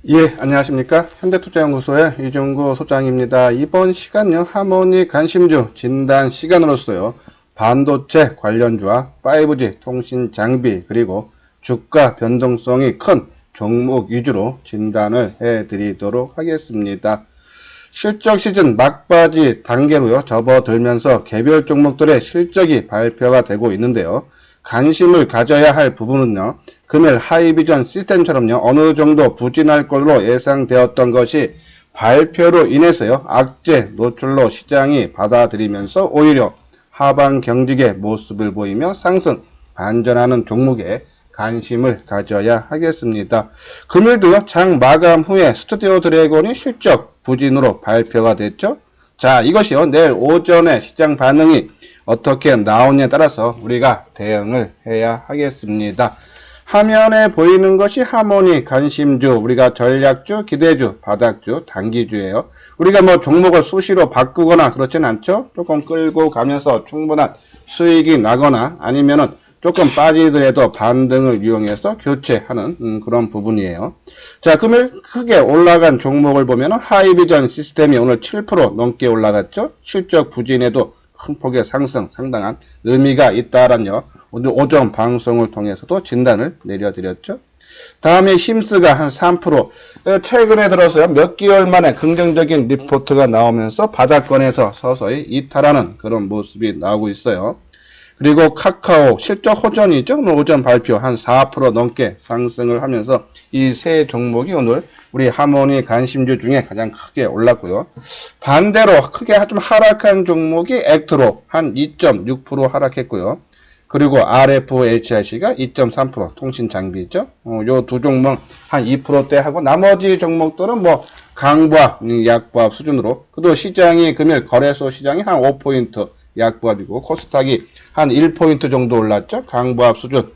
예, 안녕하십니까. 현대투자연구소의 이종구 소장입니다. 이번 시간요, 하모닉 관심주 진단 시간으로서요, 반도체 관련주와 5G 통신 장비, 그리고 주가 변동성이 큰 종목 위주로 진단을 해드리도록 하겠습니다. 실적 시즌 막바지 단계로요, 접어들면서 개별 종목들의 실적이 발표가 되고 있는데요. 관심을 가져야 할 부분은요, 금일 하이비전 시스템처럼요, 어느 정도 부진할 걸로 예상되었던 것이 발표로 인해서요, 악재 노출로 시장이 받아들이면서 오히려 하방 경직의 모습을 보이며 상승 반전하는 종목에 관심을 가져야 하겠습니다. 금일도요, 장 마감 후에 스튜디오 드래곤이 실적 부진으로 발표가 됐죠. 자, 이것이요, 내일 오전에 시장 반응이 어떻게 나오냐에 따라서 우리가 대응을 해야 하겠습니다. 화면에 보이는 것이 하모닉 관심주, 우리가 전략주, 기대주, 바닥주, 단기주예요. 우리가 뭐 종목을 수시로 바꾸거나 그렇진 않죠. 조금 끌고 가면서 충분한 수익이 나거나 아니면은 조금 빠지더라도 반등을 이용해서 교체하는 그런 부분이에요. 자, 금일 크게 올라간 종목을 보면은 하이비전 시스템이 오늘 7% 넘게 올라갔죠. 실적 부진에도 큰 폭의 상승, 상당한 의미가 있다라는요, 오늘 오전 방송을 통해서도 진단을 내려드렸죠. 다음에 힘스가 한 3%, 최근에 들어서요, 몇 개월 만에 긍정적인 리포트가 나오면서 바닥권에서 서서히 이탈하는 그런 모습이 나오고 있어요. 그리고 카카오 실적 호전이죠. 오늘 오전 발표 한 4% 넘게 상승을 하면서 이 세 종목이 오늘 우리 하모닉 관심주 중에 가장 크게 올랐고요. 반대로 크게 좀 하락한 종목이 액트로 한 2.6% 하락했고요. 그리고 RFHIC가 2.3% 통신 장비죠. 요 두 종목 한 2%대 하고 나머지 종목들은 뭐 강보합, 약보합 수준으로, 그래도 시장이 금일 거래소 시장이 한 5포인트 약보합이고 코스닥이 한 1포인트 정도 올랐죠. 강보합 수준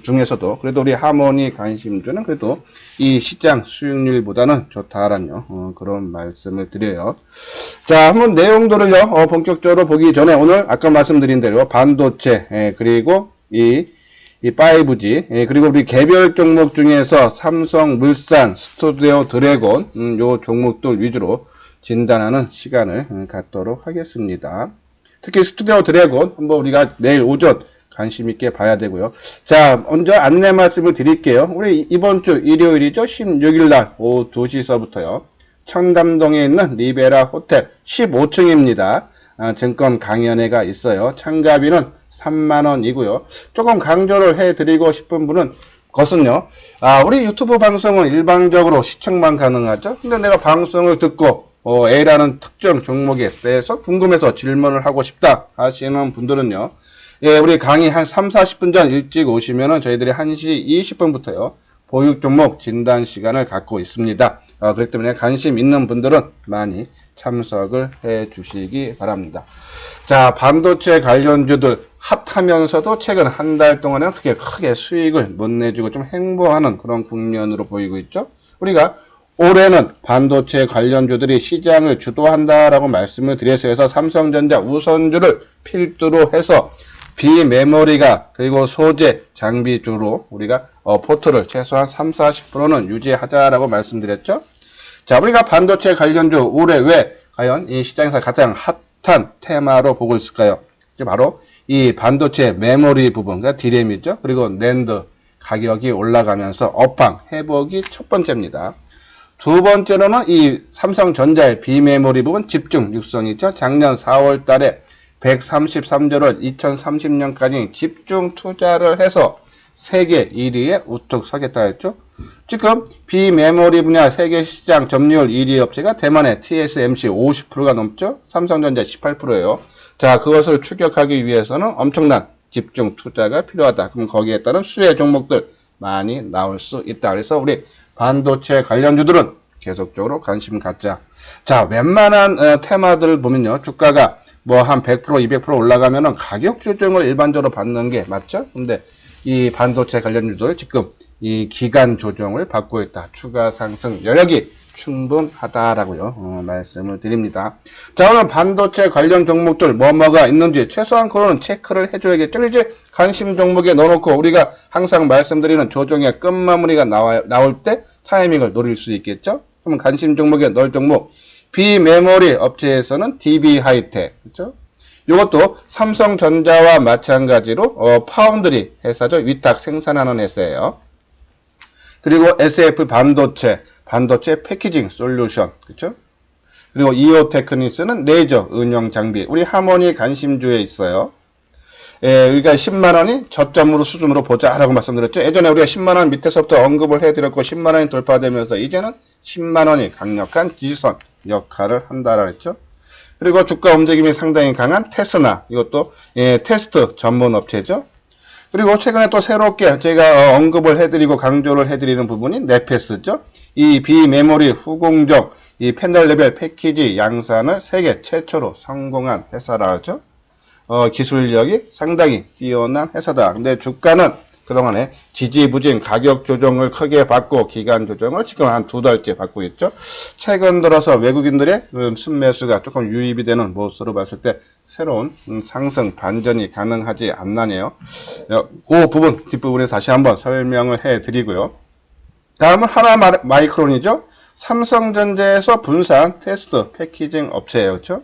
중에서도 그래도 우리 하모닉 관심주는 그래도 이 시장 수익률보다는 좋다라는 그런 말씀을 드려요. 자, 한번 내용들을요 본격적으로 보기 전에 오늘 아까 말씀드린 대로 반도체, 그리고 이 5G, 그리고 우리 개별 종목 중에서 삼성, 물산, 스튜디오 드래곤 요 종목들 위주로 진단하는 시간을 갖도록 하겠습니다. 특히 스튜디오 드래곤 한번 우리가 내일 오전 관심 있게 봐야 되고요. 자, 먼저 안내 말씀을 드릴게요. 우리 이번 주 일요일이죠. 16일 날 오후 2시서부터요. 청담동에 있는 리베라 호텔 15층입니다. 증권 강연회가 있어요. 참가비는 3만원이고요. 조금 강조를 해드리고 싶은 분은 것은요. 우리 유튜브 방송은 일방적으로 시청만 가능하죠. 근데 내가 방송을 듣고 A라는 특정 종목에 대해서 궁금해서 질문을 하고 싶다 하시는 분들은요. 예, 우리 강의 한 3, 40분 전 일찍 오시면은 저희들이 1시 20분부터요. 보육 종목 진단 시간을 갖고 있습니다. 그렇기 때문에 관심 있는 분들은 많이 참석을 해 주시기 바랍니다. 자, 반도체 관련주들 핫하면서도 최근 한 달 동안은 크게 수익을 못 내주고 좀 횡보하는 그런 국면으로 보이고 있죠. 우리가 올해는 반도체 관련주들이 시장을 주도한다라고 말씀을 드려서 삼성전자 우선주를 필두로 해서 비메모리가 그리고 소재 장비주로 우리가 포트를 최소한 3, 40%는 유지하자라고 말씀드렸죠. 자, 우리가 반도체 관련주 올해 왜 과연 이 시장에서 가장 핫한 테마로 보고 있을까요? 바로 이 반도체 메모리 부분, 그러니까 D램이죠. 그리고 낸드 가격이 올라가면서 업황 회복이 첫 번째입니다. 두 번째로는 이 삼성전자의 비메모리 부분 집중 육성이죠. 작년 4월 달에 133조를 2030년까지 집중 투자를 해서 세계 1위에 우뚝 서겠다 했죠. 지금 비메모리 분야 세계 시장 점유율 1위 업체가 대만의 TSMC 50%가 넘죠. 삼성전자 18%예요. 자, 그것을 추격하기 위해서는 엄청난 집중 투자가 필요하다. 그럼 거기에 따른 수혜 종목들 많이 나올 수 있다. 그래서 우리 반도체 관련주들은 계속적으로 관심 갖자. 자, 웬만한 테마들을 보면요. 주가가 뭐 한 100%, 200% 올라가면은 가격 조정을 일반적으로 받는 게 맞죠? 근데 이 반도체 관련주들 지금 이 기간 조정을 받고 있다. 추가 상승 여력이 충분하다라고요. 말씀을 드립니다. 자, 오늘 반도체 관련 종목들 뭐가 있는지 최소한으로는 체크를 해줘야겠죠. 이제 관심 종목에 넣어놓고 우리가 항상 말씀드리는 조정의 끝마무리가 나올 때 타이밍을 노릴 수 있겠죠. 그러면 관심 종목에 넣을 종목 비메모리 업체에서는 DB 하이텍, 그렇죠? 이것도 삼성전자와 마찬가지로 파운드리 회사죠. 위탁 생산하는 회사예요. 그리고 SF 반도체 패키징 솔루션, 그렇죠? 그리고 이오 테크닉스는 레이저 응용 장비. 우리 하모니 관심주에 있어요. 예, 우리가 10만 원이 저점으로 수준으로 보자라고 말씀드렸죠. 예전에 우리가 10만 원 밑에서부터 언급을 해드렸고 10만 원이 돌파되면서 이제는 10만 원이 강력한 지지선 역할을 한다라 했죠. 그리고 주가 움직임이 상당히 강한 테스나, 이것도 테스트 전문 업체죠. 그리고 최근에 또 새롭게 제가 언급을 해드리고 강조를 해드리는 부분이 네페스죠. 이 비메모리 후공정 이 패널 레벨 패키지 양산을 세계 최초로 성공한 회사라 하죠. 기술력이 상당히 뛰어난 회사다. 근데 주가는 그동안에 지지부진 가격 조정을 크게 받고 기간 조정을 지금 한 2달째 받고 있죠. 최근 들어서 외국인들의 순매수가 조금 유입이 되는 모습으로 봤을 때 새로운 상승 반전이 가능하지 않나네요. 그 부분 뒷부분에 다시 한번 설명을 해 드리고요. 다음은 하나마이크론이죠. 삼성전자에서 분산 테스트 패키징 업체예요. 그렇죠?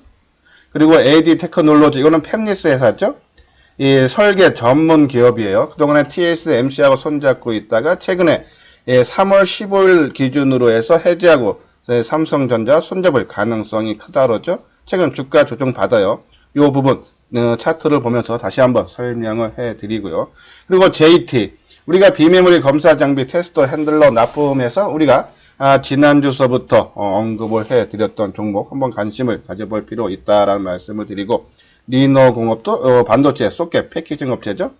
그리고 AD 테크놀로지, 이거는 팹리스 회사죠. 이 설계 전문 기업이에요. 그동안에 TSMC하고 손잡고 있다가 최근에 3월 15일 기준으로 해서 해지하고 삼성전자 손잡을 가능성이 크다 그러죠. 최근 주가 조정 받아요. 이 부분 차트를 보면서 다시 한번 설명을 해 드리고요. 그리고 JT, 우리가 비메모리 검사 장비 테스터 핸들러 납품해서 우리가 지난주서부터 언급을 해 드렸던 종목 한번 관심을 가져볼 필요 있다라는 말씀을 드리고, 리너공업도 반도체 소켓 패키징 업체죠.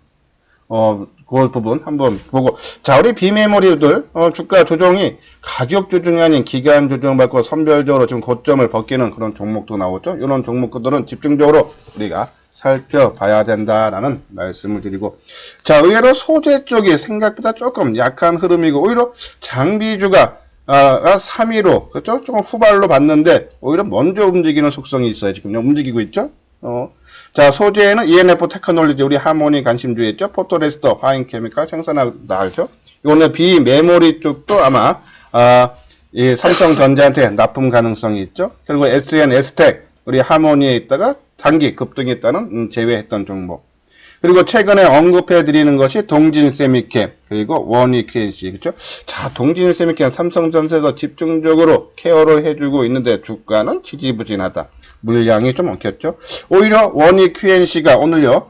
그 부분 한번 보고, 자, 우리 비메모리들 주가 조정이 가격 조정이 아닌 기간 조정 받고 선별적으로 지금 고점을 벗기는 그런 종목도 나오죠. 이런 종목들은 집중적으로 우리가 살펴봐야 된다라는 말씀을 드리고, 자, 의외로 소재 쪽이 생각보다 조금 약한 흐름이고, 오히려 장비주가 3위로, 그렇죠? 조금 후발로 봤는데 오히려 먼저 움직이는 속성이 있어요. 지금 움직이고 있죠. 자, 소재에는 ENF 테크놀로지, 우리 하모니 관심주에 있죠. 포토레스터, 화인 케미칼 생산한다 하죠. 이거는 비메모리 쪽도 아마 이 삼성전자한테 납품 가능성이 있죠. 그리고 SN, S텍, 우리 하모니에 있다가 단기 급등이 있다는 제외했던 종목. 그리고 최근에 언급해 드리는 것이 동진세미캠, 그리고 원익회시, 그렇죠? 자, 동진세미캠 삼성전자에서 집중적으로 케어를 해주고 있는데 주가는 지지부진하다. 물량이 좀 엉켰죠. 오히려 원익 QNC가 오늘요,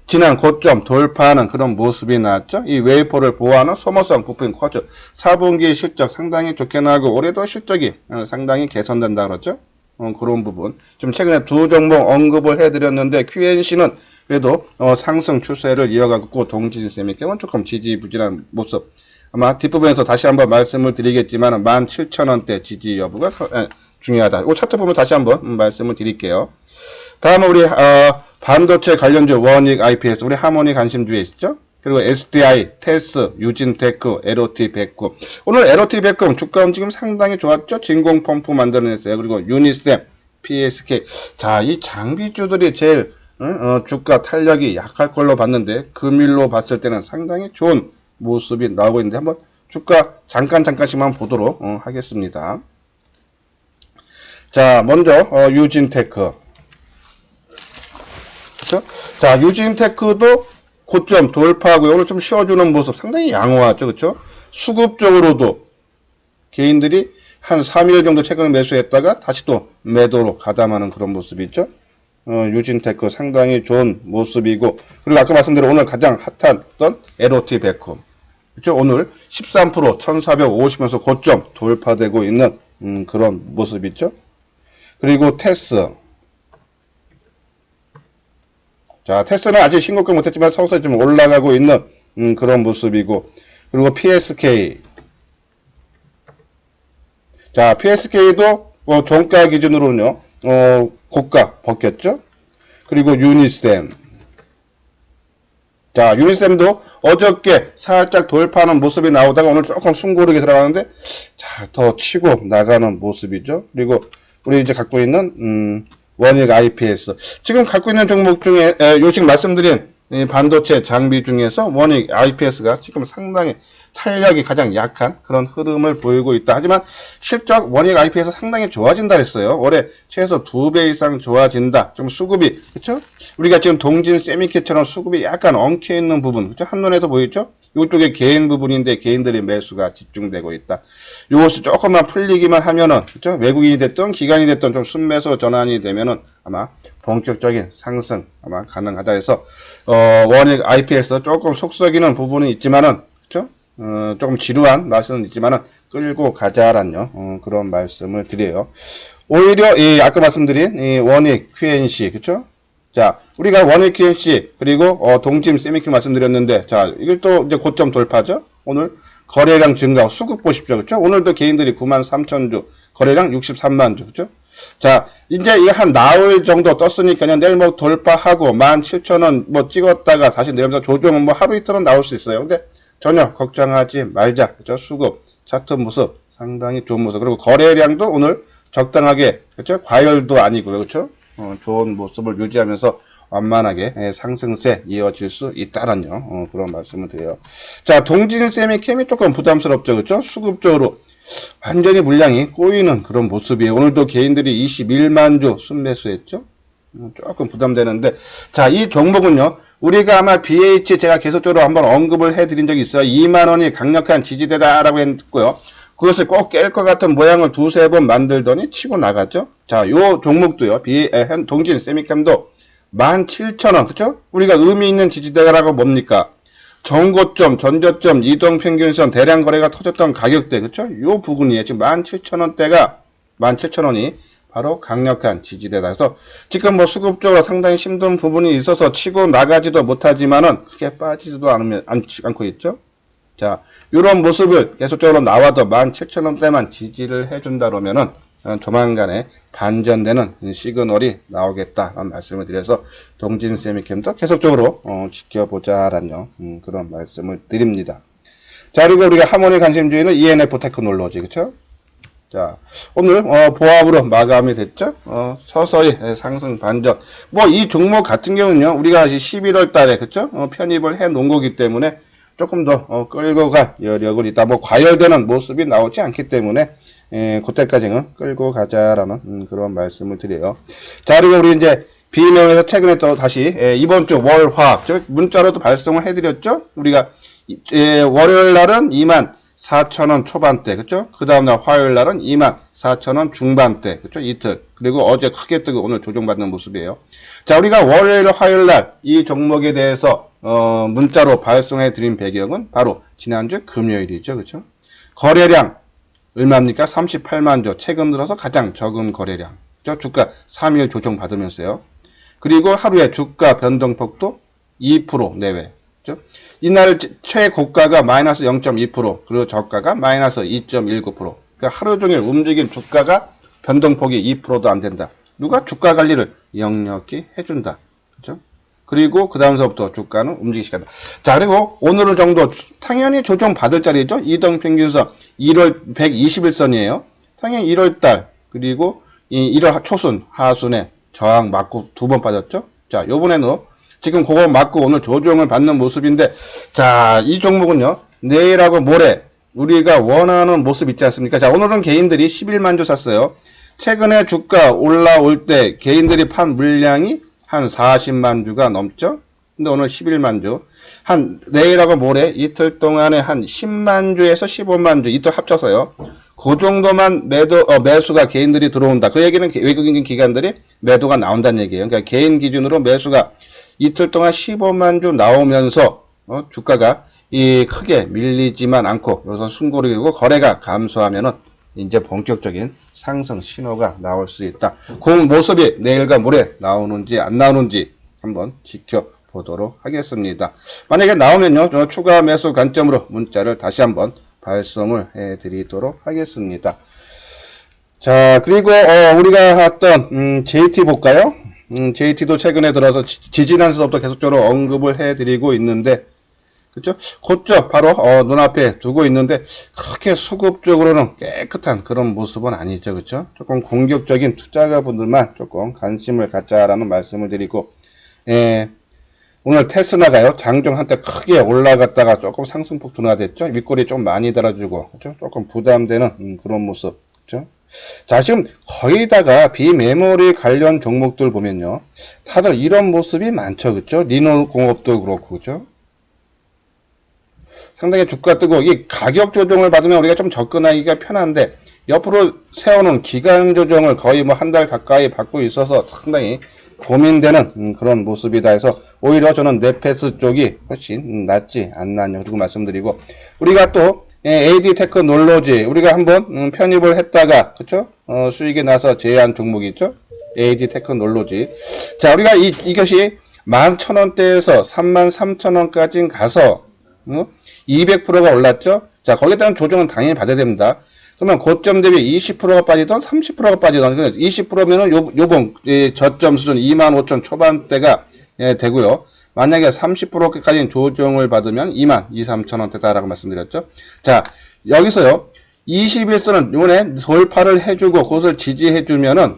지난 고점 돌파하는 그런 모습이 나왔죠. 이 웨이퍼를 보호하는 소모성 부품 쿼츠 4분기 실적 상당히 좋게 나고 올해도 실적이 상당히 개선된다 그러죠. 그런 부분. 좀 최근에 두 종목 언급을 해드렸는데 QNC는 그래도 상승 추세를 이어가고 동진세미캠은 조금 지지부진한 모습. 아마 뒷부분에서 다시 한번 말씀을 드리겠지만 17,000원대 지지 여부가 중요하다. 이 차트 보면 다시 한번 말씀을 드릴게요. 다음은 우리 반도체 관련주 원익 IPS, 우리 하모니 관심주에 있죠. 그리고 SDI, 테스, 유진테크, LOT109. 오늘 LOT109 주가 움직임 상당히 좋았죠. 진공 펌프 만들어냈어요. 그리고 유니셈, PSK. 자, 이 장비주들이 제일 주가 탄력이 약할 걸로 봤는데 금일로 봤을 때는 상당히 좋은 모습이 나오고 있는데 한번 주가 잠깐씩만 보도록 하겠습니다. 자, 먼저 유진테크. 그렇죠? 자, 유진테크도 고점 돌파하고요. 오늘 좀 쉬어주는 모습 상당히 양호하죠. 그렇죠? 수급적으로도 개인들이 한 3일 정도 최근에 매수했다가 다시 또 매도로 가담하는 그런 모습이 있죠. 유진테크 상당히 좋은 모습이고, 그리고 아까 말씀드린 오늘 가장 핫했던 LOT109. 그렇죠? 오늘 13% 1450에서 고점 돌파되고 있는 그런 모습 있죠. 그리고 테스. 자, 테스는 아직 신고가 못했지만 서서히 좀 올라가고 있는 그런 모습이고, 그리고 PSK. 자, PSK도 종가 기준으로는요, 고가 벗겼죠. 그리고 유니셈. 자, 유니쌤도 어저께 살짝 돌파하는 모습이 나오다가 오늘 조금 숨고르게 들어가는데, 자, 더 치고 나가는 모습이죠. 그리고 우리 이제 갖고 있는, 원익 IPS. 지금 갖고 있는 종목 중에, 요 지금 말씀드린 이 반도체 장비 중에서 원익 IPS가 지금 상당히 탄력이 가장 약한 그런 흐름을 보이고 있다. 하지만 실적 원익 IPS 상당히 좋아진다 그랬어요. 올해 최소 2배 이상 좋아진다. 좀 수급이, 그쵸? 우리가 지금 동진 세미캐처럼 수급이 약간 엉켜있는 부분, 그쵸? 한눈에도 보이죠? 이쪽에 개인 부분인데 개인들의 매수가 집중되고 있다. 이것이 조금만 풀리기만 하면은, 그쵸? 외국인이 됐든 기관이 됐든 좀 순매수 전환이 되면은 아마 본격적인 상승 아마 가능하다 해서, 원익 IPS 조금 속썩이는 부분은 있지만은, 그쵸? 조금 지루한 맛은 있지만은 끌고 가자라는 그런 말씀을 드려요. 오히려 이 아까 말씀드린 이 원익 QNC, 그쵸? 자, 우리가 원익 QNC 그리고 동진 세미큐 말씀드렸는데, 자, 이걸 또 이제 고점 돌파죠. 오늘 거래량 증가, 수급 보십시오, 그쵸? 오늘도 개인들이 93,000주, 거래량 63만 주, 그쵸? 자, 이제 이거 한 나흘 정도 떴으니까요. 내일 뭐 돌파하고 17,000원 뭐 찍었다가 다시 내려오면서 조정은 뭐 하루 이틀은 나올 수 있어요. 근데 전혀 걱정하지 말자. 그죠? 수급, 차트 모습, 상당히 좋은 모습. 그리고 거래량도 오늘 적당하게, 그죠? 과열도 아니고요. 그죠? 좋은 모습을 유지하면서 완만하게 상승세 이어질 수 있다라는 그런 말씀을 드려요. 자, 동진 세미캠이 조금 부담스럽죠. 그죠? 수급적으로 완전히 물량이 꼬이는 그런 모습이에요. 오늘도 개인들이 21만 주 순매수했죠? 조금 부담되는데, 자, 이 종목은요, 우리가 아마 BH 제가 계속적으로 한번 언급을 해드린 적이 있어요. 2만원이 강력한 지지대다라고 했고요. 그것을 꼭 깰 것 같은 모양을 두세 번 만들더니 치고 나갔죠. 자, 요 종목도요, 동진 세미캠도 17,000원, 그쵸? 우리가 의미 있는 지지대라고 뭡니까? 전고점, 전저점, 이동평균선, 대량 거래가 터졌던 가격대, 그쵸? 요 부분이에요. 지금 17,000원대가, 17,000원이 바로 강력한 지지대다. 그래서 지금 뭐 수급적으로 상당히 힘든 부분이 있어서 치고 나가지도 못하지만은 크게 빠지지도 않고 있죠. 자, 이런 모습을 계속적으로 나와도 17,000원대만 지지를 해준다 그러면은 조만간에 반전되는 시그널이 나오겠다라는 말씀을 드려서 동진 세미캠도 계속적으로 지켜보자라는 그런 말씀을 드립니다. 자, 그리고 우리가 하모니 관심주의는 ENF 테크놀로지, 그쵸? 자, 오늘 보합으로 마감이 됐죠. 서서히 상승 반전. 뭐 이 종목 같은 경우는요, 우리가 11월 달에 그쵸? 편입을 해 놓은 거기 때문에 조금 더 끌고 갈 여력은 있다. 뭐 과열되는 모습이 나오지 않기 때문에 그때까지는 끌고 가자라는 그런 말씀을 드려요. 자, 그리고 우리 이제 비명에서 최근에 또 다시 이번 주 월화 문자로도 발송을 해드렸죠. 우리가 월요일 날은 24,000원 초반대, 그쵸? 그 다음날 화요일 날은 24,000원 중반대, 그쵸? 이틀. 그리고 어제 크게 뜨고 오늘 조정받는 모습이에요. 자, 우리가 월요일, 화요일 날 이 종목에 대해서 문자로 발송해 드린 배경은 바로 지난주 금요일이죠, 그쵸? 거래량 얼마입니까? 38만 주. 최근 들어서 가장 적은 거래량. 그쵸? 주가 3일 조정 받으면서요. 그리고 하루에 주가 변동폭도 2% 내외. 그쵸? 이날 최고가가 마이너스 0.2%, 그리고 저가가 마이너스 2.19%. 그러니까 하루 종일 움직인 주가가 변동폭이 2%도 안 된다. 누가 주가 관리를 역력히 해준다. 그죠? 그리고 그 다음서부터 주가는 움직이기 시작한다. 자, 그리고 오늘 정도 당연히 조정 받을 자리죠. 이동평균선 1월 121선이에요. 당연히 1월달 그리고 1월 초순 하순에 저항 맞고 2번 빠졌죠. 자, 요번에는 지금 그거 맞고 오늘 조정을 받는 모습인데, 자, 이 종목은요, 내일하고 모레 우리가 원하는 모습 있지 않습니까? 자, 오늘은 개인들이 11만 주 샀어요. 최근에 주가 올라올 때 개인들이 판 물량이 한 40만 주가 넘죠? 근데 오늘 11만 주. 내일하고 모레 이틀 동안에 한 10만 주에서 15만 주, 이틀 합쳐서요. 그 정도만 매수가 개인들이 들어온다. 그 얘기는 외국인 기관들이 매도가 나온다는 얘기예요. 그러니까 개인 기준으로 매수가 이틀 동안 15만 주 나오면서 주가가 크게 밀리지만 않고 여기서 숨고르기고 거래가 감소하면은 이제 본격적인 상승 신호가 나올 수 있다. 그 모습이 내일과 모레 나오는지 안 나오는지 한번 지켜보도록 하겠습니다. 만약에 나오면요, 저 추가 매수 관점으로 문자를 다시 한번 발송을 해드리도록 하겠습니다. 자, 그리고 우리가 했던 JT 볼까요? JT도 최근에 들어서 지지난주부터 계속적으로 언급을 해드리고 있는데, 그죠? 그쪽 바로 눈앞에 두고 있는데 그렇게 수급적으로는 깨끗한 그런 모습은 아니죠, 그죠? 조금 공격적인 투자자분들만 조금 관심을 갖자라는 말씀을 드리고, 오늘 테슬라가요 장중 한때 크게 올라갔다가 조금 상승폭 둔화됐죠. 윗골이 좀 많이 달아주고, 그죠? 조금 부담되는 그런 모습, 그죠? 자, 지금 거의 다가 비메모리 관련 종목들 보면요, 다들 이런 모습이 많죠, 그죠? 리노공업도 그렇고, 그죠? 상당히 주가 뜨고, 이 가격 조정을 받으면 우리가 좀 접근하기가 편한데, 옆으로 세워놓은 기간 조정을 거의 뭐 한 달 가까이 받고 있어서 상당히 고민되는 그런 모습이다 해서, 오히려 저는 네페스 쪽이 훨씬 낫지 않나요? 그리고 말씀드리고, 우리가 또 AD 테크놀로지 우리가 한번 편입을 했다가, 그쵸? 수익이 나서 제한 종목이 있죠? AD 테크놀로지. 자, 우리가 이것이 11,000원대에서 33,000원까지 가서 200%가 올랐죠? 자, 거기에 따른 조정은 당연히 받아야 됩니다. 그러면 고점 대비 20%가 빠지던 30%가 빠지던, 20%면은 요건 저점 수준 25,000 초반대가 되고요. 만약에 30%까지 조정을 받으면 22,000~23,000원대다라고 말씀드렸죠. 자, 여기서요, 21선은 요번에 돌파를 해주고 그것을 지지해주면은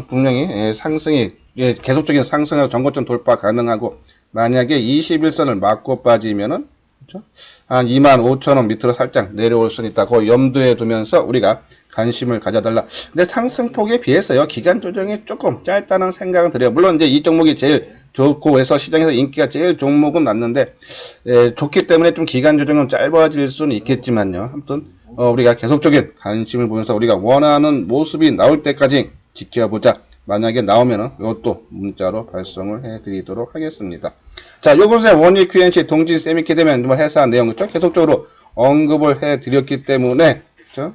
분명히 상승이, 계속적인 상승하고 전고점 돌파 가능하고, 만약에 21선을 맞고 빠지면은, 그렇죠? 한 25,000원 밑으로 살짝 내려올 수는 있다. 그거 염두에 두면서 우리가 관심을 가져달라. 근데 상승폭에 비해서요, 기간 조정이 조금 짧다는 생각은 들어요. 물론 이제 이 종목이 제일 좋고 해서 시장에서 인기가 제일 종목은 맞는데, 좋기 때문에 좀 기간 조정은 짧아질 수는 있겠지만요. 아무튼 우리가 계속적인 관심을 보면서 우리가 원하는 모습이 나올 때까지 지켜보자. 만약에 나오면은 이것도 문자로 발송을 해드리도록 하겠습니다. 자, 요것에 원익 QNC 동진 세미케되면 뭐 회사 내용, 그죠? 계속적으로 언급을 해드렸기 때문에, 그죠?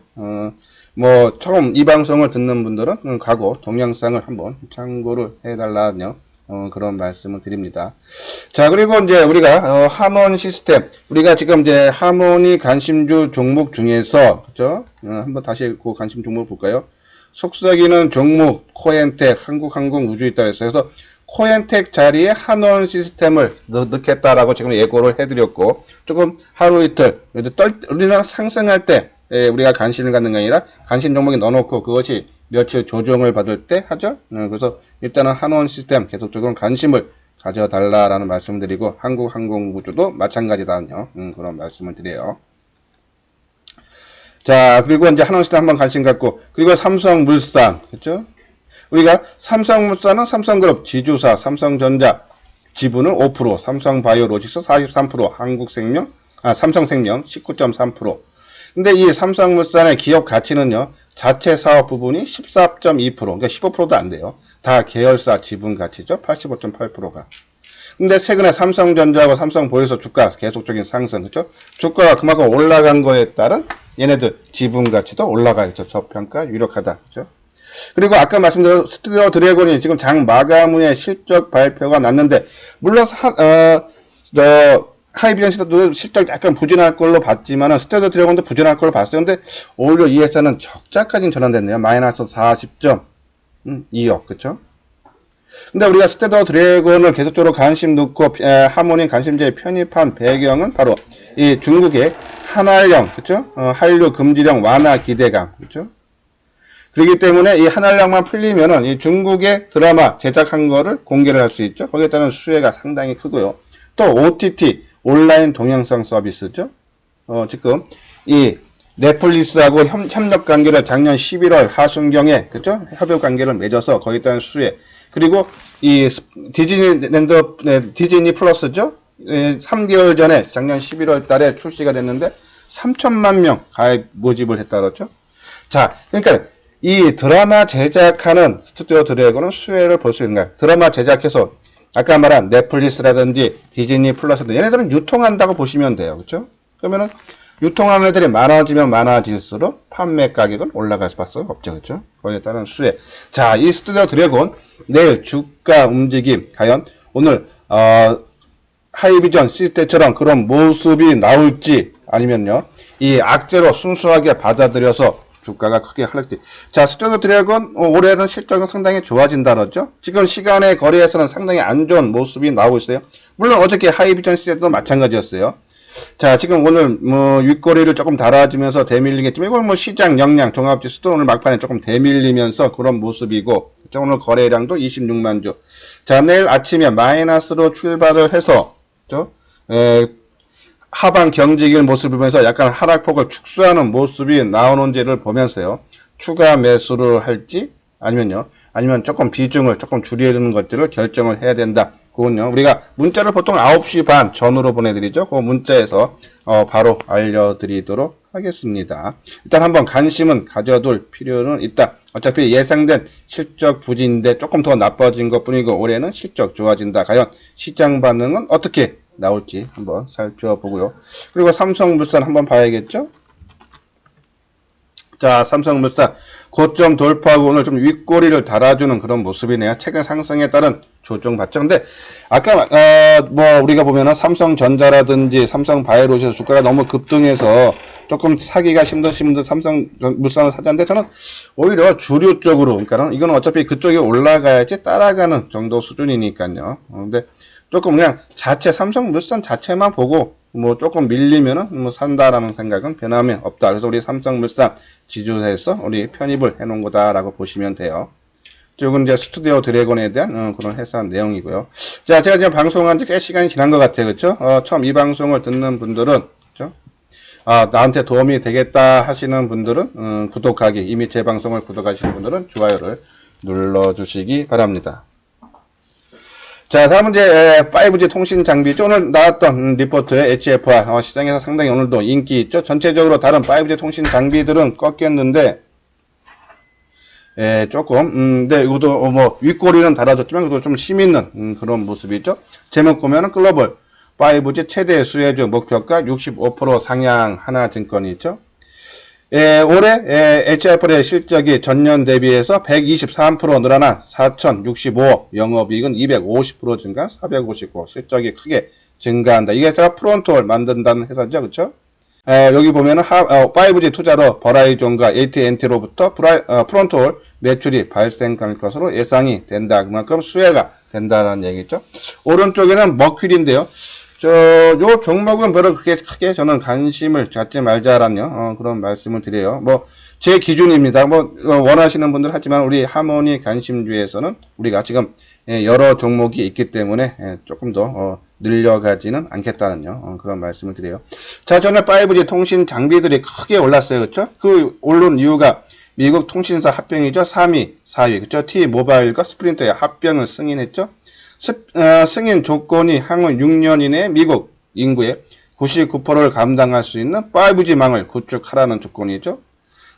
뭐 처음 이 방송을 듣는 분들은 과거 동영상을 한번 참고를 해달라는 그런 말씀을 드립니다. 자, 그리고 이제 우리가 하몬 시스템, 우리가 지금 이제 하몬이 관심주 종목 중에서, 그죠? 한번 다시 그 관심 종목 볼까요? 속삭이는 종목 코엔텍, 한국항공우주 있다 했어요. 그래서 코엔텍 자리에 한원 시스템을 넣겠다라고 지금 예고를 해드렸고, 조금 하루 이틀 우리는 상승할 때 우리가 관심을 갖는 게 아니라 관심 종목에 넣어놓고 그것이 며칠 조정을 받을 때 하죠. 그래서 일단은 한원 시스템 계속적으로 관심을 가져달라라는 말씀을 드리고, 한국항공우주도 마찬가지다요. 그런 말씀을 드려요. 자, 그리고 이제 한원시대 한번 관심 갖고, 그리고 삼성물산, 그죠? 우리가 삼성물산은 삼성그룹 지주사, 삼성전자 지분은 5%, 삼성바이오로직스 43%, 삼성생명 19.3%. 근데 이 삼성물산의 기업 가치는요, 자체 사업 부분이 14.2%, 그러니까 15%도 안 돼요. 다 계열사 지분 가치죠, 85.8%가. 근데 최근에 삼성전자와 삼성보이소 주가 계속적인 상승, 그죠? 주가가 그만큼 올라간 거에 따른 얘네들 지분 가치도 올라가 있죠. 저평가 유력하다, 그죠? 그리고 아까 말씀드린 스튜디오 드래곤이 지금 장 마감 후에 실적 발표가 났는데, 물론 하이비전시도 실적 약간 부진할 걸로 봤지만은 스튜디오 드래곤도 부진할 걸로 봤어요. 근데 오히려 이 회사는 적자까지는 전환됐네요. 마이너스 40.2억, 그쵸? 근데 우리가 스튜디오 드래곤을 계속적으로 관심 놓고 하모니 관심제에 편입한 배경은 바로 이 중국의 한알령, 그쵸? 한류 금지령 완화 기대감, 그쵸? 그렇기 때문에 이 한알령만 풀리면은 이 중국의 드라마 제작한 거를 공개를 할 수 있죠. 거기에 따른 수혜가 상당히 크고요. 또 OTT 온라인 동영상 서비스죠. 지금 이 넷플릭스하고 협력 관계를 작년 11월 하순경에, 그죠? 협력 관계를 맺어서 거기에 따른 수혜. 그리고 이 디즈니 플러스죠? 3개월 전에 작년 11월 달에 출시가 됐는데 3천만 명 가입 모집을 했다 그랬죠. 자, 그러니까 이 드라마 제작하는 스튜디오 드래곤은 수혜를 볼 수 있는가? 드라마 제작해서 아까 말한 넷플릭스라든지 디즈니 플러스 얘네들은 유통한다고 보시면 돼요. 그렇죠? 그러면은 유통하는 애들이 많아지면 많아질수록 판매 가격은 올라갈 수밖에 없죠. 그렇죠? 거기에 따른 수혜. 자, 이 스튜디오 드래곤 내일 주가 움직임 과연 오늘 하이비전 시스템처럼 그런 모습이 나올지, 아니면요 이 악재로 순수하게 받아들여서 주가가 크게 하락돼. 자, 스튜디오 드래곤 올해는 실적은 상당히 좋아진다 그러죠. 지금 시간의 거래에서는 상당히 안 좋은 모습이 나오고 있어요. 물론 어저께 하이비전 시세도 마찬가지였어요. 자, 지금 오늘 뭐 윗꼬리를 조금 달아주면서 대밀리겠지만 이건 뭐 시장 역량 종합지수도 오늘 막판에 조금 대밀리면서 그런 모습이고, 오늘 거래량도 26만 주. 자, 내일 아침에 마이너스로 출발을 해서 하방 경직일 모습을 보면서 약간 하락폭을 축소하는 모습이 나오는지를 보면서요, 추가 매수를 할지 아니면 조금 비중을 조금 줄이는 것들을 결정을 해야 된다. 그건요, 우리가 문자를 보통 9시 반 전후로 보내드리죠. 그 문자에서 바로 알려드리도록 하겠습니다. 일단 한번 관심은 가져둘 필요는 있다. 어차피 예상된 실적 부진인데 조금 더 나빠진 것 뿐이고 올해는 실적 좋아진다. 과연 시장 반응은 어떻게 나올지 한번 살펴보고요. 그리고 삼성물산 한번 봐야겠죠. 자, 삼성물산 고점 돌파하고 오늘 좀 윗꼬리를 달아주는 그런 모습이네요. 최근 상승에 따른 조정 받죠. 근데 아까 뭐 우리가 보면은 삼성전자라든지 삼성바이오로직에서 주가가 너무 급등해서 조금 사기가 힘드신 분들 삼성물산을 사자는데, 저는 오히려 주류 쪽으로, 그러니까 이거는 어차피 그쪽에 올라가야지 따라가는 정도 수준이니까요. 근데 조금 그냥 삼성물산 자체만 보고 뭐 조금 밀리면은 뭐 산다라는 생각은 변함이 없다. 그래서 우리 삼성물산 지주에서 우리 편입을 해놓은 거다라고 보시면 돼요. 이건 이제 스튜디오 드래곤에 대한 그런 해석 내용이고요. 자, 제가 지금 방송한 지 꽤 시간이 지난 것 같아요. 그렇죠? 처음 이 방송을 듣는 분들은, 그렇죠? 나한테 도움이 되겠다 하시는 분들은 구독하기, 이미 제 방송을 구독하시는 분들은 좋아요를 눌러주시기 바랍니다. 자, 다음은 이제 5G 통신 장비죠. 오늘 나왔던 리포트의 HFR 시장에서 상당히 오늘도 인기 있죠. 전체적으로 다른 5G 통신 장비들은 꺾였는데, 조금 근데 이것도 뭐 윗꼬리는 달아줬지만 그것도 좀 힘있는 그런 모습이죠. 제목 보면은 글로벌 5G 최대 수혜주 목표가 65% 상향 하나증권이 있죠. 올해 HFR의 실적이 전년 대비해서 123% 늘어난 4,065억, 영업이익은 250% 증가, 459억, 실적이 크게 증가한다. 이게 회사가 프론토를 만든다는 회사죠, 그렇죠? 여기 보면은 5G 투자로 버라이존과 AT&T로부터 프론토홀 매출이 발생할 것으로 예상이 된다. 그만큼 수혜가 된다는 얘기죠. 오른쪽에는 머큐리인데요. 요 종목은 별로 그렇게 크게 저는 관심을 갖지 말자라는 그런 말씀을 드려요. 뭐 제 기준입니다. 뭐 원하시는 분들 하지만 우리 하모니 관심주에서는 우리가 지금 여러 종목이 있기 때문에 조금 더 늘려가지는 않겠다는 그런 말씀을 드려요. 자, 전에 5G 통신 장비들이 크게 올랐어요. 그렇죠? 그 오른 이유가 미국 통신사 합병이죠. 3위, 4위. 그렇죠? T-모바일과 스프린터의 합병을 승인했죠. 승인 조건이 향후 6년 이내에 미국 인구의 99%를 감당할 수 있는 5G 망을 구축하라는 조건이죠.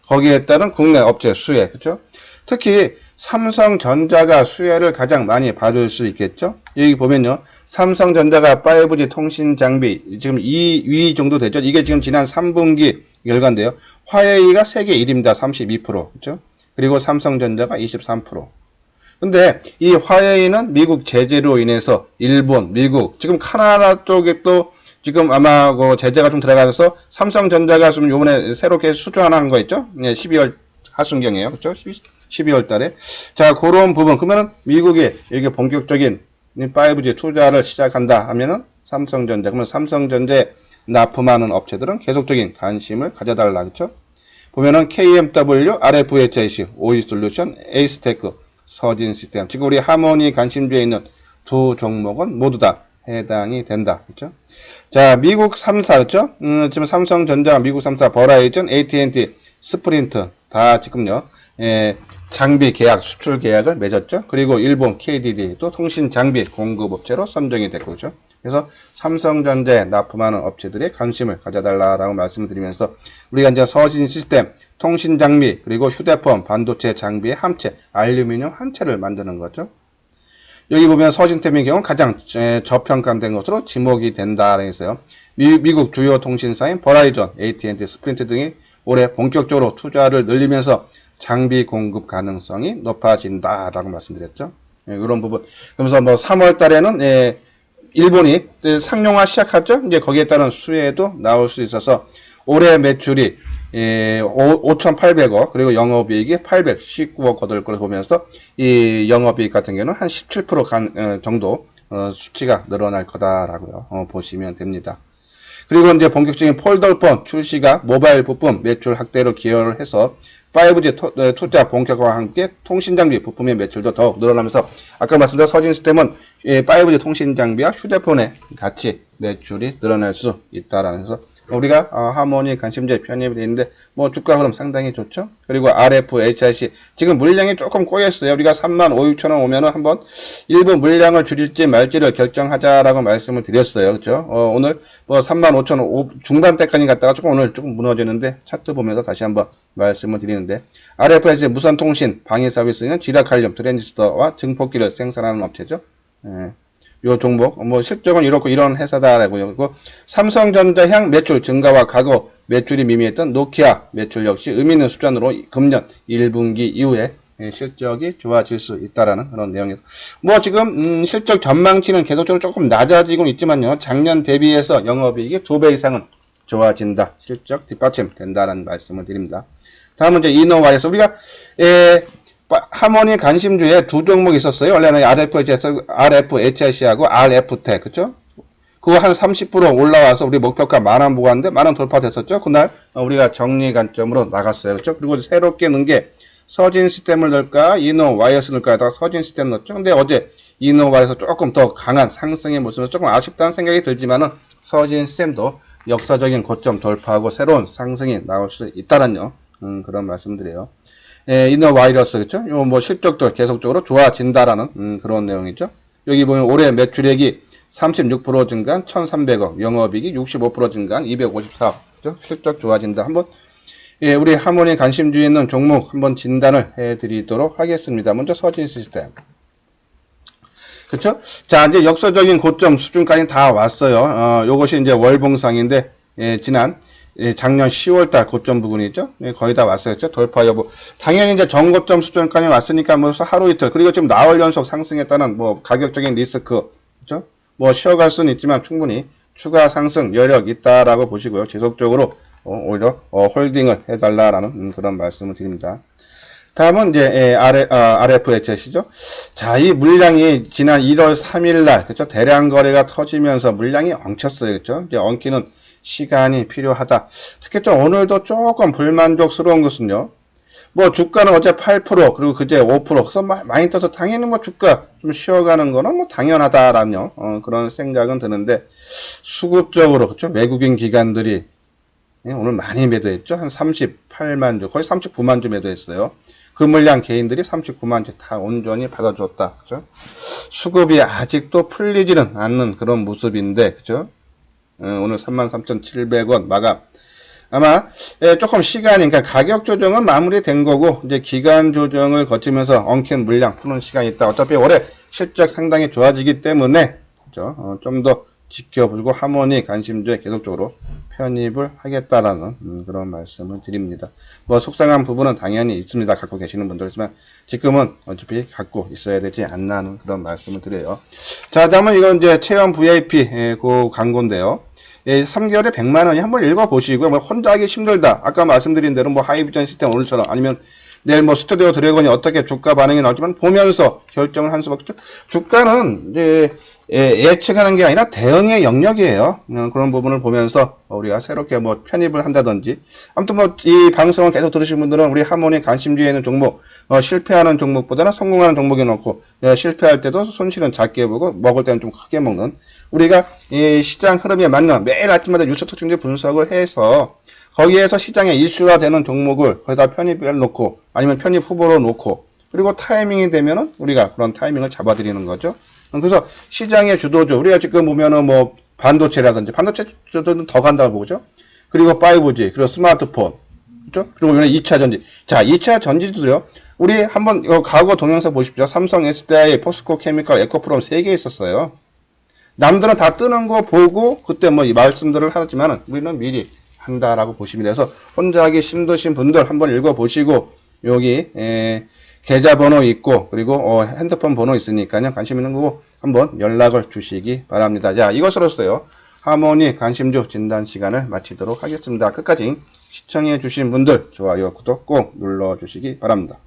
거기에 따른 국내 업체 수혜, 그렇죠? 특히 삼성전자가 수혜를 가장 많이 받을 수 있겠죠. 여기 보면요, 삼성전자가 5G 통신 장비 지금 2위 정도 되죠. 이게 지금 지난 3분기 결과인데요. 화웨이가 세계 1위입니다. 32%, 그렇죠? 그리고 삼성전자가 23%. 근데 이 화웨이는 미국 제재로 인해서 일본, 미국, 지금 카나다 쪽에 또 지금 아마 그 제재가 좀 들어가서 삼성전자가 좀 요번에 새롭게 수주하는 거 있죠? 12월 하순경이에요. 그렇죠? 12월 달에. 자, 그런 부분. 그러면은 미국에 이렇게 본격적인 5G 투자를 시작한다 하면은 삼성전자, 그러면 삼성전자에 납품하는 업체들은 계속적인 관심을 가져달라. 그렇죠? 보면은 KMW, RFHIC, OE솔루션, 에이스테크, 서진시스템. 지금 우리 하모니 관심주에 있는 두 종목은 모두 다 해당이 된다. 그렇죠? 자, 미국 3사, 그렇죠? 지금 삼성전자, 미국 3사, 버라이즌, AT&T, 스프린트 다 지금요, 장비 계약, 수출 계약을 맺었죠. 그리고 일본 KDD도 통신 장비 공급업체로 선정이 됐고, 그렇죠? 그래서 삼성전자에 납품하는 업체들의 관심을 가져달라라고 말씀을 드리면서 우리가 이제 서진 시스템, 통신 장비, 그리고 휴대폰, 반도체 장비의 합체, 알루미늄 합체를 만드는 거죠. 여기 보면 서진템의 경우 가장 저평가된 것으로 지목이 된다 그랬어요. 미국 주요 통신사인 버라이전, AT&T, 스프린트 등이 올해 본격적으로 투자를 늘리면서 장비 공급 가능성이 높아진다라고 말씀드렸죠. 이런 부분. 그러면서 뭐 3월 달에는 일본이 상용화 시작하죠. 이제 거기에 따른 수혜도 나올 수 있어서 올해 매출이 5,800억, 그리고 영업이익이 819억 거둘 걸 보면서 이 영업이익 같은 경우는 한 17% 정도 수치가 늘어날 거다라고요. 보시면 됩니다. 그리고 이제 본격적인 폴더폰 출시가 모바일 부품 매출 확대로 기여를 해서 5G 투자 본격화와 함께 통신장비 부품의 매출도 더욱 늘어나면서 아까 말씀드린 서진시스템은 5G 통신장비와 휴대폰의 같이 매출이 늘어날 수 있다라는 해서 우리가 하모니 관심주에 편입이 되어 있는데 뭐 주가 흐름 상당히 좋죠. 그리고 RF, HIC 지금 물량이 조금 꼬였어요. 우리가 35,600원 오면은 한번 일부 물량을 줄일지 말지를 결정하자라고 말씀을 드렸어요. 그렇죠? 오늘 뭐 35,000원 중반대까지 갔다가 조금 오늘 조금 무너지는데 차트 보면서 다시 한번 말씀을 드리는데 RF, HIC 무선 통신 방위 서비스는 지라칼륨 트랜지스터와 증폭기를 생산하는 업체죠. 요 종목, 뭐 실적은 이렇고 이런 회사다라고요. 그리고 삼성전자 향 매출 증가와 과거 매출이 미미했던 노키아 매출 역시 의미 있는 수준으로 금년 1분기 이후에 실적이 좋아질 수 있다라는 그런 내용이에요. 뭐 지금 실적 전망치는 계속적으로 조금 낮아지고 있지만요. 작년 대비해서 영업이익이 2배 이상은 좋아진다. 실적 뒷받침 된다라는 말씀을 드립니다. 다음은 이제 이노와이스 우리가 하모니 관심주에 두 종목이 있었어요. 원래는 RF, HIC하고 RF텍, 그쵸? 그거 한 30% 올라와서 우리 목표가 10,000원 보고 왔는데 10,000원 돌파됐었죠? 그날 우리가 정리 관점으로 나갔어요. 그쵸? 그리고 새롭게 넣은 게 서진 시스템을 넣을까, 이노 와이어스 넣을까 하다가 서진 시스템 넣었죠? 근데 어제 이노 와이어스 조금 더 강한 상승의 모습은 조금 아쉽다는 생각이 들지만은 서진 시스템도 역사적인 고점 돌파하고 새로운 상승이 나올 수 있다는요. 그런 말씀드려요. 이너 와이러스, 그쵸? 요 뭐 실적도 계속적으로 좋아진다라는 그런 내용이죠. 여기 보면 올해 매출액이 36% 증가한 1,300억, 영업이익이 65% 증가한 254억, 그쵸? 실적 좋아진다. 한번 우리 하모니 관심주에 있는 종목 한번 진단을 해드리도록 하겠습니다. 먼저 서진 시스템, 그쵸? 자, 이제 역사적인 고점 수준까지 다 왔어요. 요것이 이제 월봉상인데 지난 작년 10월달 고점 부분이죠. 거의 다 왔어요. 돌파 여부. 당연히 이제 전고점 수준까지 왔으니까 뭐 하루 이틀. 그리고 지금 나흘 연속 상승했다는 뭐 가격적인 리스크. 그죠? 뭐 쉬어갈 수는 있지만 충분히 추가 상승 여력 있다라고 보시고요. 지속적으로 오히려 홀딩을 해달라라는 그런 말씀을 드립니다. 다음은 이제 RFHS죠. 자, 이 물량이 지난 1월 3일날 그죠? 대량 거래가 터지면서 물량이 엉켰어요. 그죠? 이제 엉키는 시간이 필요하다. 특히 좀 오늘도 조금 불만족스러운 것은요. 뭐 주가는 어제 8% 그리고 그제 5% 그래서 많이 떠서 당연히 뭐 주가 좀 쉬어가는 거는 뭐 당연하다라는 그런 생각은 드는데 수급적으로 그렇죠? 외국인 기관들이 오늘 많이 매도했죠. 한 38만 주 거의 39만 주 매도했어요. 그 물량 개인들이 39만 주 다 온전히 받아줬다. 그죠? 수급이 아직도 풀리지는 않는 그런 모습인데 그죠? 오늘 33,700원 마감. 아마 조금 시간이 그러니까 가격 조정은 마무리된 거고 이제 기간 조정을 거치면서 엉킨 물량 푸는 시간이 있다. 어차피 올해 실적 상당히 좋아지기 때문에 그죠? 좀 더 지켜보고 하모니 관심주에 계속적으로 편입을 하겠다라는 그런 말씀을 드립니다. 뭐 속상한 부분은 당연히 있습니다. 갖고 계시는 분들이지만 지금은 어차피 갖고 있어야 되지 않나 하는 그런 말씀을 드려요. 자, 다음은 이건 이제 체험 VIP 그 광고인데요. 3개월에 100만 원이 한번 읽어보시고요. 뭐 혼자 하기 힘들다. 아까 말씀드린 대로 뭐 하이비전 시스템 오늘처럼 아니면 내일 뭐 스튜디오 드래곤이 어떻게 주가 반응이 나올지만 보면서 결정을 할 수밖에 없죠. 주가는 이제 예측하는 게 아니라 대응의 영역이에요. 그런 부분을 보면서 우리가 새롭게 뭐 편입을 한다든지 아무튼 뭐 이 방송을 계속 들으신 분들은 우리 하모니 관심주에 있는 종목 실패하는 종목보다는 성공하는 종목이 넣고 실패할 때도 손실은 작게 보고 먹을 때는 좀 크게 먹는 우리가 이 시장 흐름에 맞는 매일 아침마다 뉴스 특징들 분석을 해서 거기에서 시장에 이슈화되는 종목을 거기다 편입을 놓고 아니면 편입 후보로 놓고 그리고 타이밍이 되면은 우리가 그런 타이밍을 잡아드리는 거죠. 그래서 시장의 주도주 우리가 지금 보면은 뭐 반도체라든지 반도체 주도는 더 간다고 보죠. 그리고 5G 그리고 스마트폰 그렇죠? 그리고 2차 전지. 자, 2차 전지도요. 우리 한번 과거 동영상 보십시오. 삼성, SDI, 포스코 케미칼, 에코프롬 3개 있었어요. 남들은 다 뜨는 거 보고 그때 뭐 이 말씀들을 하지만은 우리는 미리 한다라고 보시면 돼서 혼자 하기 힘드신 분들 한번 읽어보시고 여기 계좌번호 있고 그리고 핸드폰 번호 있으니까요. 관심 있는 거고 한번 연락을 주시기 바랍니다. 자, 이것으로서요. 하모니 관심주 진단 시간을 마치도록 하겠습니다. 끝까지 시청해주신 분들 좋아요, 구독 꼭 눌러주시기 바랍니다.